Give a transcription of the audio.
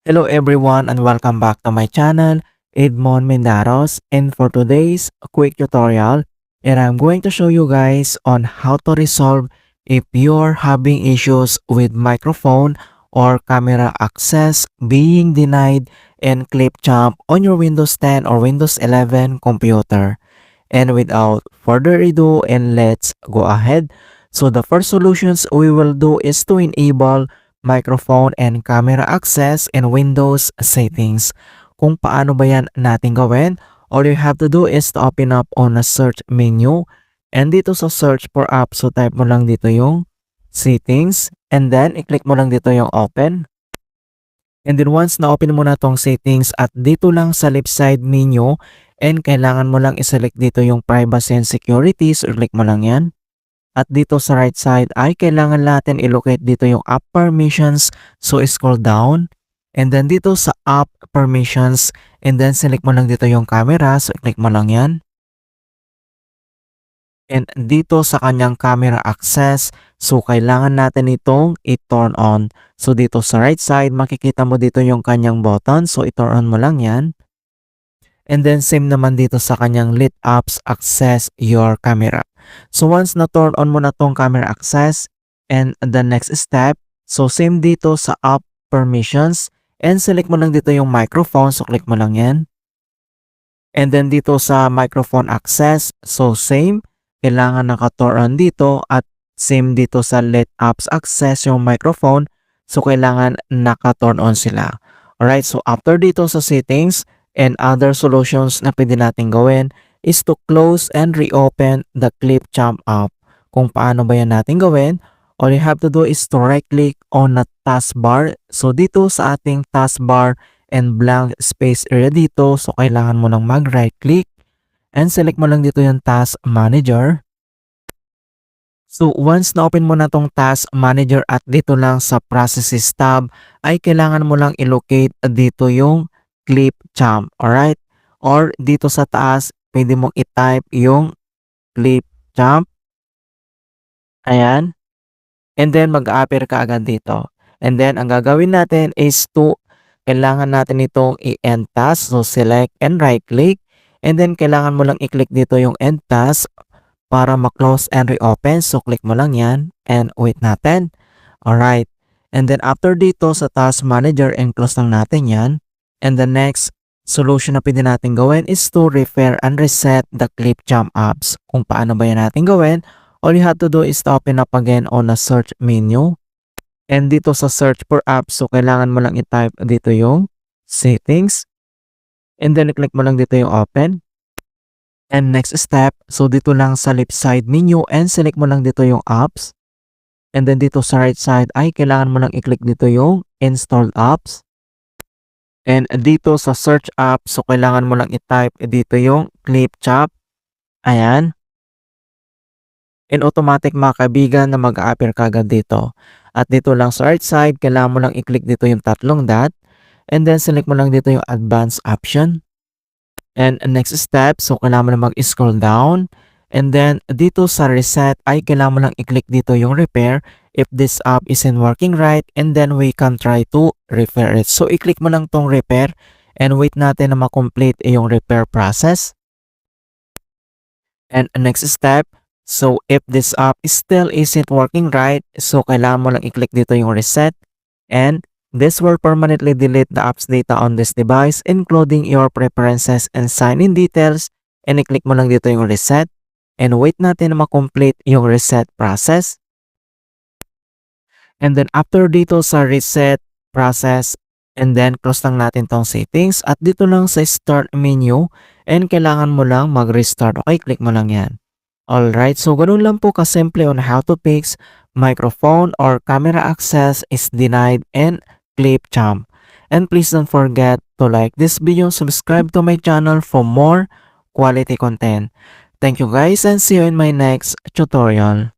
Hello everyone and welcome back to my channel, Edmond Mendaros, and for today's quick tutorial, and I'm going to show you guys on how to resolve if you're having issues with microphone or camera access being denied and clip jump on your Windows 10 or Windows 11 computer. And without further ado, and let's go ahead. So the first solutions we will do is to enable microphone and camera access in Windows settings. Kung paano ba yan natin gawin, all you have to do is to open up on a search menu. And dito sa search for app, so type mo lang dito yung settings. And then, i-click mo lang dito yung open. And then once na-open mo na tong settings at dito lang sa left side menu, and kailangan mo lang i-select dito yung privacy and security, so click mo lang yan. At dito sa right side ay kailangan natin i-locate dito yung app permissions, so scroll down. And then dito sa app permissions, and then select mo lang dito yung camera, so click mo lang yan. And dito sa kanyang camera access, so kailangan natin itong i-turn on. So dito sa right side, makikita mo dito yung kanyang button, so i-turn on mo lang yan. And then same naman dito sa kanyang lit apps access your camera. So once na turn on mo na tong camera access, and the next step, so same dito sa app permissions, and select mo lang dito yung microphone, so click mo lang yan. And then dito sa microphone access, so same, kailangan naka-turn on dito at same dito sa let apps access yung microphone, so kailangan naka-turn on sila. Alright, so after dito sa settings and other solutions na pwede natin gawin is to close and reopen the Clip Jump app. Kung paano ba yan natin gawin, all you have to do is to right click on the taskbar. So dito sa ating taskbar and blank space area dito, so kailangan mo lang mag right click and select mo lang dito yung Task Manager. So once na-open mo na tong Task Manager at dito lang sa Processes tab, ay kailangan mo lang i-locate dito yung Clip Jump, alright? Or dito sa taas, pwede mong i-type yung Clip Jump. Ayan. And then mag-appear ka agad dito. And then ang gagawin natin is to, kailangan natin itong i-end task. So select and right click. And then kailangan mo lang i-click dito yung end task para ma-close and reopen. So click mo lang yan and wait natin. Alright. And then after dito sa task manager and close lang natin yan. And the next solution na pwede natin gawin is to repair and reset the Clip Jump apps. Kung paano ba yan natin gawin, all you have to do is to open up again on a search menu. And dito sa search for apps, so kailangan mo lang i-type dito yung settings. And then i-click mo lang dito yung open. And next step, so dito lang sa left side menu and select mo lang dito yung apps. And then dito sa right side ay kailangan mo lang i-click dito yung installed apps. And dito sa search app, so kailangan mo lang i-type dito yung Clip Jump. Ayan. And automatic mga kaibigan na mag-a-appear kagad dito. At dito lang sa right side, kailangan mo lang i-click dito yung tatlong dot. And then select mo lang dito yung advanced option. And next step, so kailangan mo lang mag-scroll down. And then dito sa reset ay kailangan mo lang i-click dito yung repair if this app isn't working right, and then we can try to repair it. So i-click mo lang tong repair and wait natin na ma-complete yung repair process. And next step, so if this app still isn't working right, so kailangan mo lang i-click dito yung reset, and this will permanently delete the app's data on this device including your preferences and sign-in details, and i-click mo lang dito yung reset and wait natin na ma-complete yung reset process. And then after dito sa reset process, and then close lang natin tong settings at dito lang sa start menu, and kailangan mo lang mag-restart. Okay, click mo lang yan. Alright, so ganun lang po kasimple on how to fix microphone or camera access is denied and Clip Jump. And please don't forget to like this video, subscribe to my channel for more quality content. Thank you guys and see you in my next tutorial.